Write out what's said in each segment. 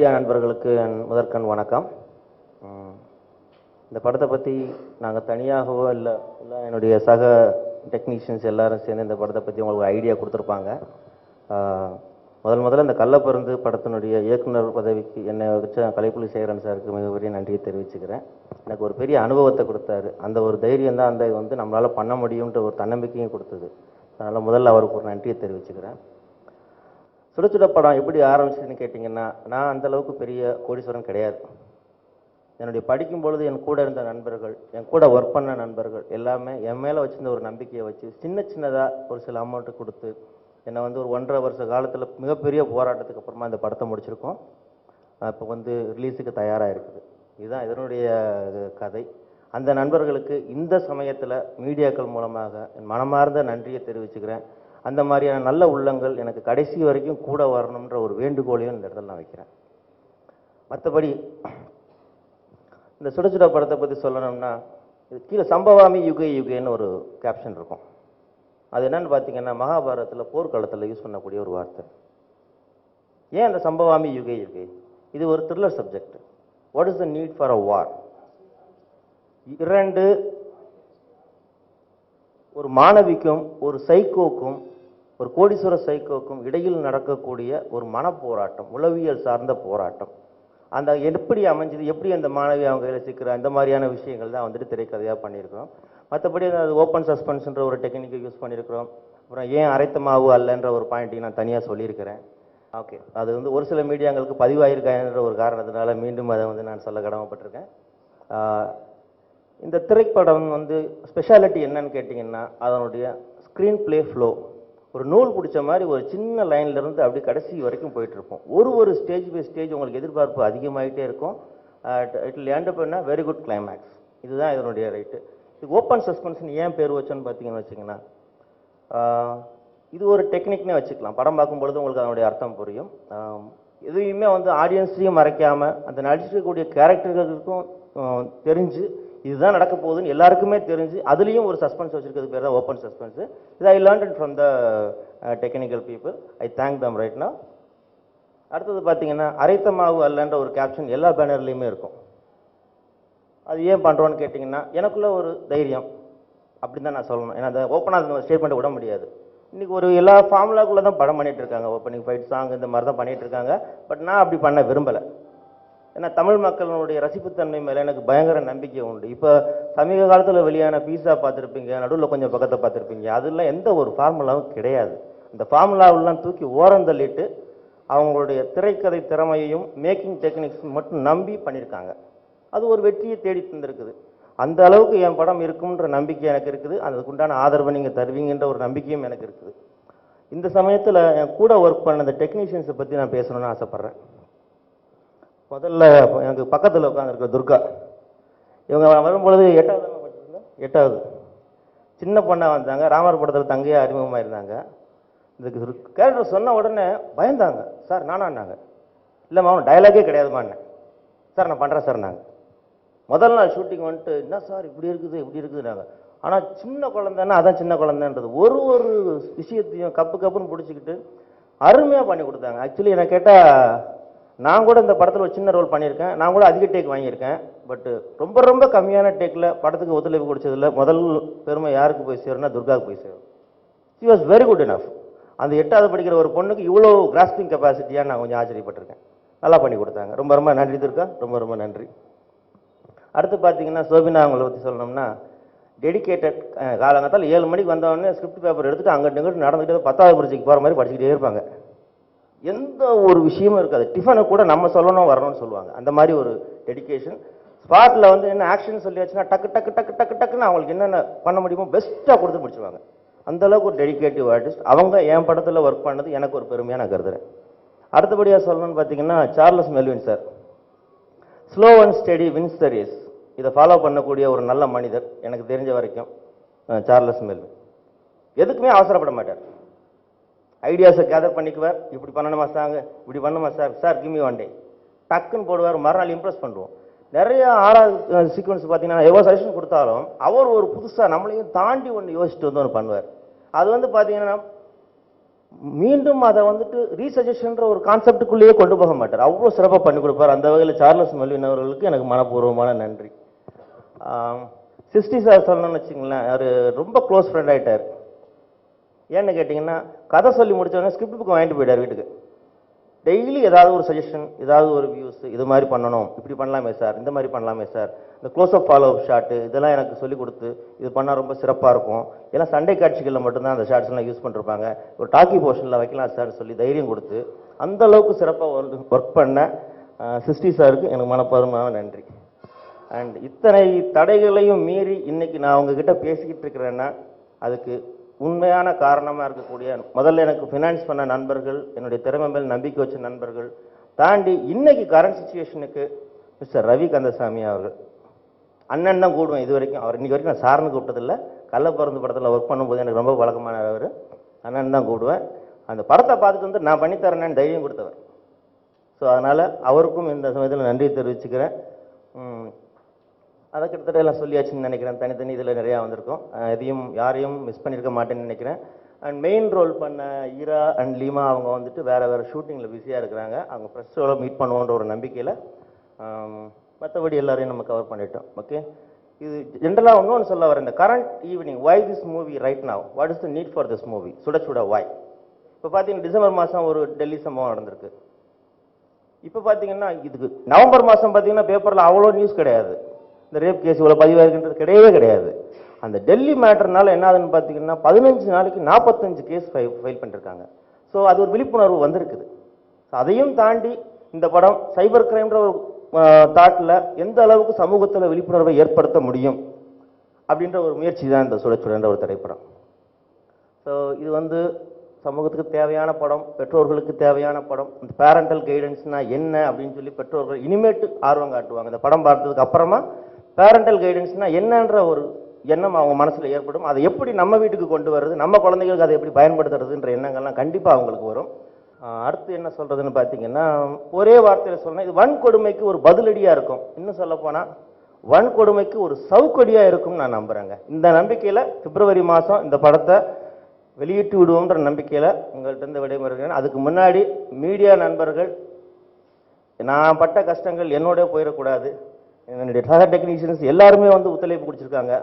Media நண்பர்களுக்கு முதற்கண் வணக்கம். இந்த படத்தை பற்றி நாங்கள் தனியாகவோ இல்லை என்னுடைய சக டெக்னீஷியன்ஸ் எல்லாரும் சேர்ந்து இந்த படத்தை பற்றி உங்களுக்கு ஐடியா கொடுத்துருப்பாங்க. முதல்ல இந்த கள்ளப்பருந்து படத்தினுடைய இயக்குனர் பதவிக்கு என்னை வச்ச கலைப்புலி சேகரன் சாருக்கு மிகப்பெரிய நன்றியை தெரிவிச்சுக்கிறேன். எனக்கு ஒரு பெரிய அனுபவத்தை கொடுத்தாரு. அந்த ஒரு தைரியம் தான் அந்த நம்மளால் பண்ண முடியும்ன்ற ஒரு தன்னம்பிக்கையும் கொடுத்தது. அதனால் முதல்ல அவருக்கு ஒரு நன்றியை தெரிவிச்சுக்கிறேன். சுட சுட படம் எப்படி ஆரம்பிச்சதுன்னு கேட்டிங்கன்னா, நான் அந்தளவுக்கு பெரிய கோடீஸ்வரன் கிடையாது. என்னுடைய படிக்கும் பொழுது என் கூட இருந்த நண்பர்கள், என் கூட ஒர்க் பண்ண நண்பர்கள் எல்லாமே என் மேலே வச்சிருந்த ஒரு நம்பிக்கையை வச்சு சின்னதாக ஒரு சில அமௌண்ட்டு கொடுத்து என்னை ஒரு 1.5 வருஷ காலத்தில் மிகப்பெரிய போராட்டத்துக்கு அப்புறமா இந்த படத்தை முடிச்சிருக்கோம். இப்போ ரிலீஸுக்கு தயாராக இருக்குது. இதுதான் இதனுடைய கதை. அந்த நண்பர்களுக்கு இந்த சமயத்தில் மீடியாக்கள் மூலமாக என் மனமார்ந்த நன்றியை தெரிவிச்சுக்கிறேன். அந்த மாதிரியான நல்ல உள்ளங்கள் எனக்கு கடைசி வரைக்கும் கூட வரணுன்ற ஒரு வேண்டுகோளையும் இந்த இடத்துல நான் வைக்கிறேன். மற்றபடி இந்த சுட சுட படத்தை பற்றி சொல்லணும்னா, இது கீழே சம்பவாமி யுகே யுகேன்னு ஒரு கேப்ஷன் இருக்கும். அது என்னன்னு பார்த்தீங்கன்னா, மகாபாரதத்தில் போர்க்காலத்தில் யூஸ் பண்ணக்கூடிய ஒரு வார்த்தை. ஏன் அந்த சம்பவாமி யுகே யுகே? இது ஒரு thriller subject. What is the need for a war? ஒரு மாணவிக்கும் ஒரு சைக்கோக்கும், ஒரு கோடீஸ்வர சைக்கோக்கும் இடையில் நடக்கக்கூடிய ஒரு மனப்போராட்டம், உளவியல் சார்ந்த போராட்டம். அந்த எப்படி அமைஞ்சது, எப்படி அந்த மாணவி அவங்க கையில் சிக்கிற அந்த மாதிரியான விஷயங்கள் தான் திரைக்கதையாக பண்ணியிருக்கிறோம். மற்றபடி அது ஓப்பன் சஸ்பென்ஸ்ன்ற ஒரு டெக்னிக்கை யூஸ் பண்ணியிருக்கிறோம். அப்புறம் ஏன் அரைத்த மாவு அல்லன்ற ஒரு பாயிண்ட்டையும் நான் தனியாக சொல்லியிருக்கிறேன். ஓகே, அது ஒரு சில மீடியாங்களுக்கு பதிவாயிருக்கான்ற ஒரு காரணத்தினால மீண்டும் அதை நான் சொல்ல கடமைப்பட்டிருக்கேன். இந்த திரைப்படம் ஸ்பெஷாலிட்டி என்னன்னு கேட்டிங்கன்னா, அதனுடைய ஸ்க்ரீன் பிளே ஃப்ளோ ஒரு நூல் பிடிச்ச மாதிரி ஒரு சின்ன லைன்லேருந்து அப்படி கடைசி வரைக்கும் போயிட்டுருப்போம். ஒரு ஸ்டேஜ் பை ஸ்டேஜ் உங்களுக்கு எதிர்பார்ப்பு அதிகமாகிட்டே இருக்கும். It will end up in very good climax. இதுதான் இதனுடைய ரைட்டு. இது ஓப்பன் சஸ்பென்ஸ்னு ஏன் பேர் வச்சோன்னு பார்த்தீங்கன்னு வச்சிங்கன்னா, இது ஒரு டெக்னிக்னே வச்சுக்கலாம். படம் பார்க்கும்பொழுது உங்களுக்கு அதனுடைய அர்த்தம் புரியும். எதையுமே ஆடியன்ஸையும் மறைக்காமல் அந்த நடிச்சிருக்கக்கூடிய கேரக்டர்களுக்கும் தெரிஞ்சு இதுதான் நடக்க போகுதுன்னு எல்லாருக்குமே தெரிஞ்சு அதுலேயும் ஒரு சஸ்பென்ஸ் வச்சுருக்கிறது பேர் தான் ஓப்பன் சஸ்பென்ஸு. இது I learned from the technical people. I thank them right now. அடுத்தது பார்த்தீங்கன்னா, அரைத்த மாவு அல்லன்ற ஒரு கேப்ஷன் எல்லா பேனர்லேயுமே இருக்கும். அது ஏன் பண்ணுறோன்னு கேட்டிங்கன்னா, எனக்குள்ள ஒரு தைரியம் அப்படின்னு தான் நான் சொல்லணும். ஏன்னா அதை ஓப்பனாக அந்த ஸ்டேட்மெண்ட்டை விட முடியாது. இன்றைக்கி ஒரு எல்லா ஃபார்முலாக்குள்ளே தான் படம் பண்ணிகிட்டு இருக்காங்க. ஓப்பனிங் ஃபைட் சாங் இந்த மாதிரி தான் பண்ணிகிட்டு இருக்காங்க. பட் நான் அப்படி பண்ண விரும்பலை. ஏன்னா தமிழ் மக்களுடைய ரசிப்புத்தன்மை மேலே எனக்கு பயங்கர நம்பிக்கை உண்டு. இப்போ சமீப காலத்தில் வெளியான பீஸா பார்த்துருப்பீங்க, நடுவில் கொஞ்சம் பக்கத்தை பார்த்துருப்பீங்க. அதெல்லாம் எந்த ஒரு ஃபார்முலாவும் கிடையாது. அந்த ஃபார்முலாவெல்லாம் தூக்கி ஓரம் தள்ளிட்டு அவங்களுடைய திரைக்கதை திறமையையும் மேக்கிங் டெக்னிக்ஸ் மட்டும் நம்பி பண்ணியிருக்காங்க. அது ஒரு வெற்றியை தேடி தந்திருக்குது. அந்த அளவுக்கு என் படம் இருக்கும்ன்ற நம்பிக்கை எனக்கு இருக்குது. அதுக்குண்டான ஆதரவை நீங்கள் தருவீங்கன்ற ஒரு நம்பிக்கையும் எனக்கு இருக்குது. இந்த சமயத்தில் என் கூட ஒர்க் பண்ண அந்த டெக்னீஷியன்ஸை பற்றி நான் பேசணும்னு ஆசைப்பட்றேன். முதல்ல எனக்கு பக்கத்தில் உட்காந்துருக்க துர்கா, இவங்க வரும்பொழுது 8வது சின்ன பொண்ணாக வந்தாங்க. ராமர் படத்தில் தங்கையாக அறிமுகமாக இருந்தாங்க. இந்த கேரக்டர் சொன்ன உடனே பயந்தாங்க. சார் நானான்னாங்க. இல்லைம்மா அவன் டைலாகே கிடையாதுமான்னேன். சார் நான் பண்ணுறேன் சார். நாங்கள் முதல் நாள் ஷூட்டிங் என்ன சார் இப்படி இருக்குது நாங்கள். ஆனால் சின்ன குழந்தைன்னா அதான் சின்ன குழந்தைன்றது ஒரு விஷயத்தையும் கப்புன்னு பிடிச்சிக்கிட்டு அருமையாக பண்ணி கொடுத்தாங்க. ஆக்சுவலி என்னை கேட்டால், நான் கூட இந்த படத்தில் ஒரு சின்ன ரோல் பண்ணியிருக்கேன். நான் கூட அதிக டேக் வாங்கியிருக்கேன். பட் ரொம்ப கம்மியான டேக்கில் படத்துக்கு ஒத்துழைப்பு கொடுத்ததில்ல. முதல் பெருமை யாருக்கு போய் சேரும்னா துர்காவுக்கு போய் சேரும். She was very good enough. அந்த 8வது படிக்கிற ஒரு பொண்ணுக்கு இவ்வளோ கிராஸ்பிங் கெப்பாசிட்டியாக நான் கொஞ்சம் ஆச்சரியப்பட்டிருக்கேன். நல்லா பண்ணி கொடுத்தாங்க. ரொம்ப நன்றி துர்கா, ரொம்ப நன்றி. அடுத்து பார்த்தீங்கன்னா, சோபினா அவங்கள பற்றி சொல்லணும்னா, டெடிக்கேட்டட். காலங்கத்தால் 7 மணிக்கு வந்தவொடனே ஸ்கிரிப்ட் பேப்பர் எடுத்துகிட்டு அங்கிட்டு நடந்துக்கிட்டு 10வது பரீட்சைக்கு போகிற மாதிரி படிச்சுக்கிட்டே இருப்பாங்க. எந்த ஒரு விஷயமும் இருக்காது. டிஃபனை கூட நம்ம சொல்லணும் வரணும்னு சொல்லுவாங்க. அந்த மாதிரி ஒரு டெடிக்கேஷன். ஸ்பாட்டில் என்ன ஆக்ஷன் சொல்லியாச்சுன்னா டக்குன்னு அவங்களுக்கு என்னென்ன பண்ண முடியுமோ பெஸ்ட்டாக கொடுத்து முடிச்சுவாங்க. அந்தளவுக்கு ஒரு டெடிக்கேட்டிவ் ஆர்டிஸ்ட். அவங்க என் படத்தில் ஒர்க் பண்ணது எனக்கு ஒரு பெருமையாக நான் கருதுறேன். அடுத்தபடியாக சொல்லணும்னு பார்த்தீங்கன்னா, Charles Melvin sir. Slow and steady wins the race. இதை ஃபாலோ பண்ணக்கூடிய ஒரு நல்ல மனிதர் எனக்கு தெரிஞ்ச வரைக்கும் சார்லஸ் மெல்வின். எதுக்குமே அவசரப்பட மாட்டார். ஐடியாஸை கேதர் பண்ணிக்குவார். இப்படி பண்ணணுமா சாங்க, இப்படி பண்ணணுமா sir give me one day, டக்குன்னு போடுவார். மறுநாள் இம்ப்ரெஸ் பண்ணுவோம். நிறைய 6வது சீக்வன்ஸ் பார்த்தீங்கன்னா எவ்வளோ சஜஷன் கொடுத்தாலும் அவர் ஒரு புதுசாக நம்மளையும் தாண்டி ஒன்று யோசிச்சுட்டு ஒன்று பண்ணுவார். அது பார்த்தீங்கன்னா மீண்டும் அதை வந்துட்டு ரீசஜஷன்ற ஒரு கான்செப்டுக்குள்ளேயே கொண்டு போக மாட்டார். அவ்வளோ சிறப்பாக பண்ணி கொடுப்பார். அந்த வகையில் சார்லஸ் மெல்வின் அவர்களுக்கு எனக்கு மனப்பூர்வமான நன்றி. 60 சார் சொன்னோன்னு வச்சுங்களேன், அவர் ரொம்ப க்ளோஸ் ஃப்ரெண்ட் ஆகிட்டார். ஏன்னு கேட்டிங்கன்னா, கதை சொல்லி முடித்தவொடனே ஸ்கிரிப்ட் புக் வாங்கிட்டு போயிட்டார் வீட்டுக்கு. டெய்லி ஏதாவது ஒரு சஜஷன், ஏதாவது ஒரு வியூஸ், இது மாதிரி பண்ணணும், இப்படி பண்ணலாமே சார், இந்த மாதிரி பண்ணலாமே சார், இந்த க்ளோஸ்அப் ஃபாலோ அப் ஷாட்டு இதெல்லாம் எனக்கு சொல்லிக் கொடுத்து இது பண்ணால் ரொம்ப சிறப்பாக இருக்கும். ஏன்னா சண்டை காட்சிகளில் மட்டும்தான் அந்த ஷார்ட்ஸ்லாம் யூஸ் பண்ணிருப்பாங்க, ஒரு டாக்கி போர்ஷனில் வைக்கலாம் சார் சொல்லி தைரியம் கொடுத்து அந்த அளவுக்கு சிறப்பாக ஒர்க் பண்ண 60 சாருக்கு எனக்கு மனப்பூர்வமான நன்றி. அண்ட் இத்தனை தடைகளையும் மீறி இன்னைக்கு நான் உங்ககிட்ட பேசிக்கிட்டு இருக்கிறேன்னா அதுக்கு உண்மையான காரணமாக இருக்கக்கூடிய முதல்ல எனக்கு ஃபினான்ஸ் பண்ண நண்பர்கள், என்னுடைய திறமை மேல் நம்பிக்கை வச்ச நண்பர்கள் தாண்டி இன்னைக்கு கரண்ட் சுச்சுவேஷனுக்கு மிஸ்டர் ரவி கந்தசாமி அவர்கள். அண்ணன் தான் கூடுவேன் இது வரைக்கும். அவர் இன்னைக்கு வரைக்கும் நான் சார்னு கூப்பிட்டதில்லை. கள்ளப்பறந்து படத்தில் ஒர்க் பண்ணும்போது எனக்கு ரொம்ப பழக்கமானவர். அண்ணன் தான் கூடுவேன். அந்த படத்தை பார்த்துட்டு வந்து நான் பண்ணித்தரேன்னு தைரியம் கொடுத்தவர். ஸோ அதனால் அவருக்கும் இந்த சமயத்தில் நன்றி தெரிவிச்சுக்கிறேன். அதை கிட்டத்தட்ட எல்லாம் சொல்லியாச்சுன்னு நினைக்கிறேன். தனித்தனி இதில் நிறையா வந்திருக்கும். எதையும் யாரையும் மிஸ் பண்ணியிருக்க மாட்டேன்னு நினைக்கிறேன். அண்ட் மெயின் ரோல் பண்ண ஈரா அண்ட் லீமா அவங்க வந்துட்டு வேறு ஷூட்டிங்கில் பிஸியாக இருக்கிறாங்க. அவங்க ப்ரெஸ் ஷோவில் மீட் பண்ணுவோன்ற ஒரு நம்பிக்கையில் மற்றபடி எல்லாரையும் நம்ம கவர் பண்ணிட்டோம். ஓகே, இது ஜென்ரலாக ஒன்று சொல்ல வரேன். இந்த current evening why this movie right now, what is the need for this movie, சுட சுட வாய். இப்போ பார்த்தீங்கன்னா டிசம்பர் மாதம் ஒரு டெல்லி சம்பவம் நடந்திருக்கு. இப்போ பார்த்தீங்கன்னா இதுக்கு நவம்பர் மாதம் பார்த்தீங்கன்னா பேப்பரில் அவ்வளோ நியூஸ் கிடையாது. இந்த ரேப் கேஸ் இவ்வளோ பதிவாயிருக்குன்றது கிடையவே கிடையாது. அந்த டெல்லி மேட்டர்னால என்ன ஆகுதுன்னு பார்த்தீங்கன்னா 15 நாளைக்கு 45 கேஸ் ஃபைல் பண்ணிருக்காங்க. ஸோ அது ஒரு விழிப்புணர்வு வந்திருக்குது. அதையும் தாண்டி இந்த படம் சைபர் கிரைம்ன்ற ஒரு தாட்டில் எந்த அளவுக்கு சமூகத்தில் விழிப்புணர்வை ஏற்படுத்த முடியும் அப்படின்ற ஒரு முயற்சி தான் இந்த சுட சுடன்ற ஒரு திரைப்படம். ஸோ இது வந்து சமூகத்துக்கு தேவையான படம், பெற்றோர்களுக்கு தேவையான படம். இந்த பேரண்டல் கைடன்ஸ்னா என்ன அப்படின்னு சொல்லி பெற்றோர்கள் இனிமேட்டு ஆர்வம் காட்டுவாங்க. இந்த படம் பார்த்ததுக்கு அப்புறமா பேரண்டல் கைடன்ஸ்னா என்னன்ற ஒரு எண்ணம் அவங்க மனசில் ஏற்படும். அதை எப்படி நம்ம வீட்டுக்கு கொண்டு வர்றது, நம்ம குழந்தைகளுக்கு அதை எப்படி பயன்படுத்துறதுன்ற எண்ணங்கள்லாம் கண்டிப்பாக அவங்களுக்கு வரும். அடுத்து என்ன சொல்கிறதுன்னு பார்த்தீங்கன்னா, ஒரே வார்த்தையில் சொல்லணும், இது வன்கொடுமைக்கு ஒரு பதிலடியாக இருக்கும். இன்னும் சொல்லப்போனால் வன்கொடுமைக்கு ஒரு சவுக்கடியாக இருக்கும்னு நான் நம்புகிறேங்க. இந்த நம்பிக்கையில் பிப்ரவரி மாதம் இந்த படத்தை வெளியிட்டு விடுவோன்ற நம்பிக்கையில் உங்கள்கிட்ட விடைபெறுகிறேன். அதுக்கு முன்னாடி மீடியா நண்பர்கள், நான் பட்ட கஷ்டங்கள் என்னோட போயிடக்கூடாது. என்னுடைய சக டெக்னீஷியன்ஸ் எல்லாருமே வந்து ஒத்துழைப்பு கொடுத்துருக்காங்க.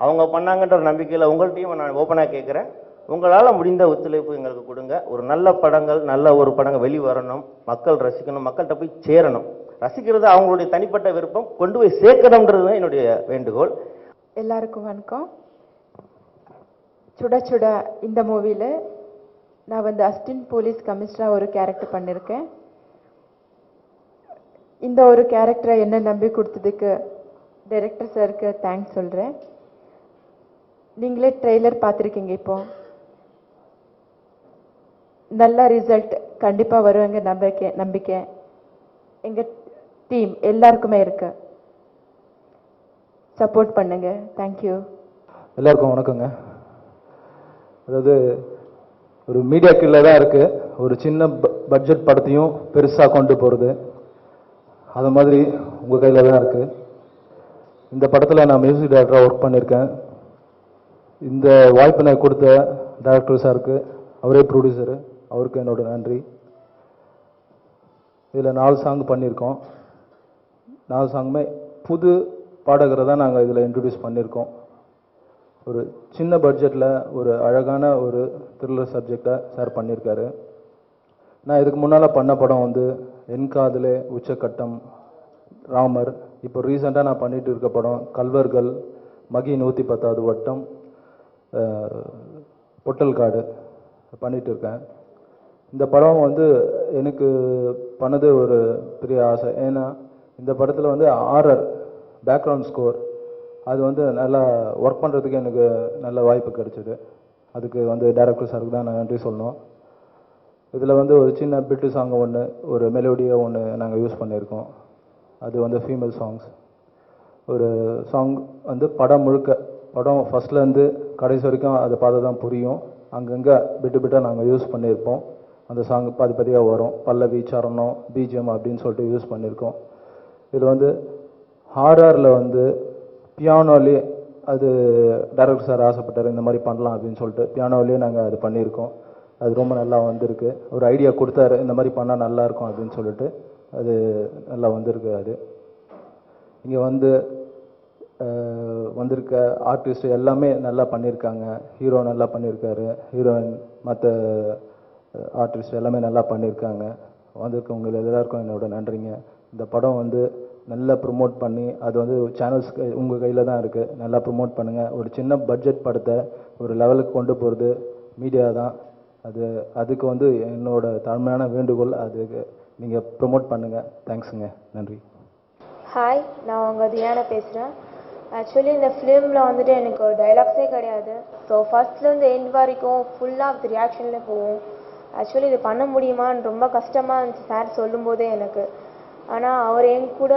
அவங்க பண்ணாங்கன்ற நம்பிக்கையில் உங்கள்கிட்டையும் நான் ஓப்பனாக கேட்குறேன். உங்களால் முடிந்த ஒத்துழைப்பு எங்களுக்கு கொடுங்க. ஒரு நல்ல படங்கள், நல்ல ஒரு படங்கள் வெளிவரணும், மக்கள் ரசிக்கணும், மக்கள்கிட்ட போய் சேரணும். ரசிக்கிறது அவங்களுடைய தனிப்பட்ட விருப்பம், கொண்டு போய் சேர்க்கணுன்றது தான் என்னுடைய வேண்டுகோள். எல்லாருக்கும் வணக்கம். சுட சுட இந்த மூவியில் நான் வந்து அசிஸ்டன்ட் போலீஸ் கமிஷனராக ஒரு கேரக்டர் பண்ணியிருக்கேன். இந்த ஒரு கேரக்டரை என்ன நம்பி கொடுத்ததுக்கு டைரக்டர் சாருக்கு தேங்க்ஸ் சொல்கிறேன். நீங்களே ட்ரெய்லர் பார்த்துருக்கீங்க. இப்போ நல்ல ரிசல்ட் கண்டிப்பாக வருவாங்க நம்பிக்கை எங்கள் டீம் எல்லாருக்குமே இருக்கு. சப்போர்ட் பண்ணுங்க. தேங்க்யூ. எல்லாருக்கும் வணக்கங்க. அதாவது ஒரு மீடியா கீழே தான் இருக்குது. ஒரு சின்ன பட்ஜெட் படத்தையும் பெருசாக கொண்டு போகிறது அது மாதிரி உங்கள் கையில் தான் இருக்குது. இந்த படத்தில் நான் மியூசிக் டைரக்டராக ஒர்க் பண்ணியிருக்கேன். இந்த வாய்ப்பு நான் கொடுத்த டைரக்டர் சாருக்கு, அவரே ப்ரொடியூசரு, அவருக்கு என்னோட நன்றி. இதில் 4 சாங் பண்ணியிருக்கோம். 4 சாங்குமே புது பாடகரை தான் நாங்கள் இதில் இன்ட்ரடியூஸ் பண்ணியிருக்கோம். ஒரு சின்ன பட்ஜெட்டில் ஒரு அழகான ஒரு த்ரில்லர் சப்ஜெக்டை சார் பண்ணியிருக்காரு. நான் இதுக்கு முன்னால் பண்ண படம் வந்து என் காதலே, உச்சக்கட்டம், ராமர். இப்போ ரீசெண்டாக நான் பண்ணிட்டு இருக்க படம் கல்வர்கள், மகி 110வது வட்டம், பொட்டல் காடு பண்ணிட்டு இருக்கேன். இந்த படம் வந்து எனக்கு பண்ணது ஒரு பெரிய ஆசை. ஏன்னா இந்த படத்தில் வந்து ஆரர் பேக்ரவுண்ட் ஸ்கோர் அது வந்து நல்லா ஒர்க் பண்ணுறதுக்கு எனக்கு நல்ல வாய்ப்பு கிடைச்சிது. அதுக்கு வந்து டைரக்டர் சாருக்கு தான் நான் நன்றி சொல்லணும். இதில் வந்து ஒரு சின்ன பிட்டு சாங் ஒன்று, ஒரு மெலோடியாக ஒன்று நாங்கள் யூஸ் பண்ணியிருக்கோம். அது வந்து ஃபீமேல் சாங்ஸ். ஒரு சாங் வந்து படம் முழுக்க, படம் ஃபஸ்ட்லேருந்து கடைசி வரைக்கும் அதை பார்த்து தான் புரியும். அங்கங்கே பிட்டாக நாங்கள் யூஸ் பண்ணியிருப்போம். அந்த சாங் பதியாக வரும். பல்லவி, சரணம், பிஜிஎம் அப்படின்னு சொல்லிட்டு யூஸ் பண்ணியிருக்கோம். இதில் வந்து ஹாரரில் வந்து பியானோலே அது டைரக்டர் சார் ஆசைப்பட்டார் இந்த மாதிரி பண்ணலாம் அப்படின்னு சொல்லிட்டு பியானோலேயே நாங்கள் அது பண்ணியிருக்கோம். அது ரொம்ப நல்லா வந்திருக்கு. ஒரு ஐடியா கொடுத்தாரு, இந்த மாதிரி பண்ணால் நல்லாயிருக்கும் அப்படின்னு சொல்லிட்டு அது நல்லா வந்திருக்கு. அது இங்கே வந்திருக்க ஆர்டிஸ்ட் எல்லாமே நல்லா பண்ணியிருக்காங்க. ஹீரோ நல்லா பண்ணியிருக்காரு, ஹீரோயின் மற்ற ஆர்டிஸ்ட் எல்லாமே நல்லா பண்ணியிருக்காங்க. வந்திருக்கவங்க எல்லாருக்கும் என்னோட நன்றிங்க. இந்த படம் நல்லா ப்ரொமோட் பண்ணி அது சேனல்ஸ் உங்கள் கையில் தான் இருக்குது. நல்லா ப்ரொமோட் பண்ணுங்கள். ஒரு சின்ன பட்ஜெட் படத்தை ஒரு லெவலுக்கு கொண்டு போகிறது மீடியா தான். அதுக்கு என்னோட தாழ்மையான வேண்டுகோள், அதுக்கு நீங்கள் ப்ரொமோட் பண்ணுங்கள். தேங்க்ஸுங்க, நன்றி. ஹாய், நான் உங்கள் தியானா பேசுகிறேன். ஆக்சுவலி இந்த ஃபிலிமில் எனக்கு டைலாக்ஸே கிடையாது. ஸோ ஃபர்ஸ்ட்லேருந்து எண்ட் வரைக்கும் ஃபுல்லாக ரியாக்ஷனில் போகும். ஆக்சுவலி இது பண்ண முடியுமான்னு ரொம்ப கஷ்டமாக இருந்துச்சு சார் சொல்லும்போதே எனக்கு. ஆனால் அவர் என் கூட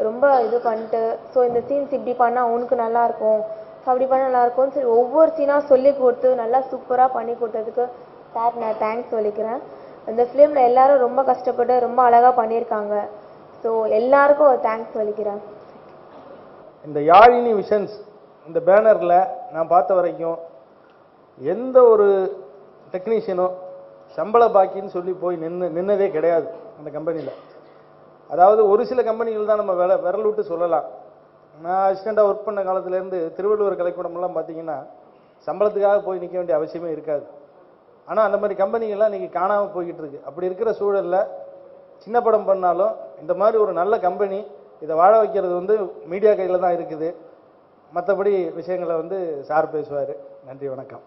ரொம்ப இது பண்ணிட்டு, ஸோ இந்த சீன்ஸ் இப்படி பண்ணால் உனக்கு நல்லாயிருக்கும், ஸோ அப்படி பண்ணால் நல்லாயிருக்கும்னு சரி ஒவ்வொரு சீனாக சொல்லி கொடுத்து நல்லா சூப்பராக பண்ணி கொடுத்ததுக்கு சார் நான் தேங்க்ஸ் சொல்லிக்கிறேன். இந்த ஃபிலிமில் எல்லாரும் ரொம்ப கஷ்டப்பட்டு ரொம்ப அழகாக பண்ணியிருக்காங்க. ஸோ எல்லாருக்கும் ஒரு தேங்க்ஸ் சொல்லிக்கிறேன். இந்த யாழினி விஷன்ஸ் இந்த பேனரில் நான் பார்த்த வரைக்கும் எந்த ஒரு டெக்னீஷியனும் சம்பள பாக்கின்னு சொல்லி போய் நின்னதே கிடையாது அந்த கம்பெனியில். அதாவது ஒரு சில கம்பெனிகள் தான் நம்ம விரல் விட்டு சொல்லலாம். நான் அசிஸ்டண்ட்டாக ஒர்க் பண்ண காலத்துலேருந்து திருவள்ளுவர் கலைக்கூடமெல்லாம் பார்த்தீங்கன்னா சம்பளத்துக்காக போய் நிற்க வேண்டிய அவசியமே இருக்காது. ஆனால் அந்த மாதிரி கம்பெனிகள்லாம் இன்றைக்கி காணாமல் போய்கிட்டு இருக்கு. அப்படி இருக்கிற சூழலில் சின்ன படம் பண்ணாலும் இந்த மாதிரி ஒரு நல்ல கம்பெனி இதை வாழ வைக்கிறது மீடியா கையில் தான் இருக்குது. மற்றபடி விஷயங்களை சார் பேசுவார். நன்றி, வணக்கம்.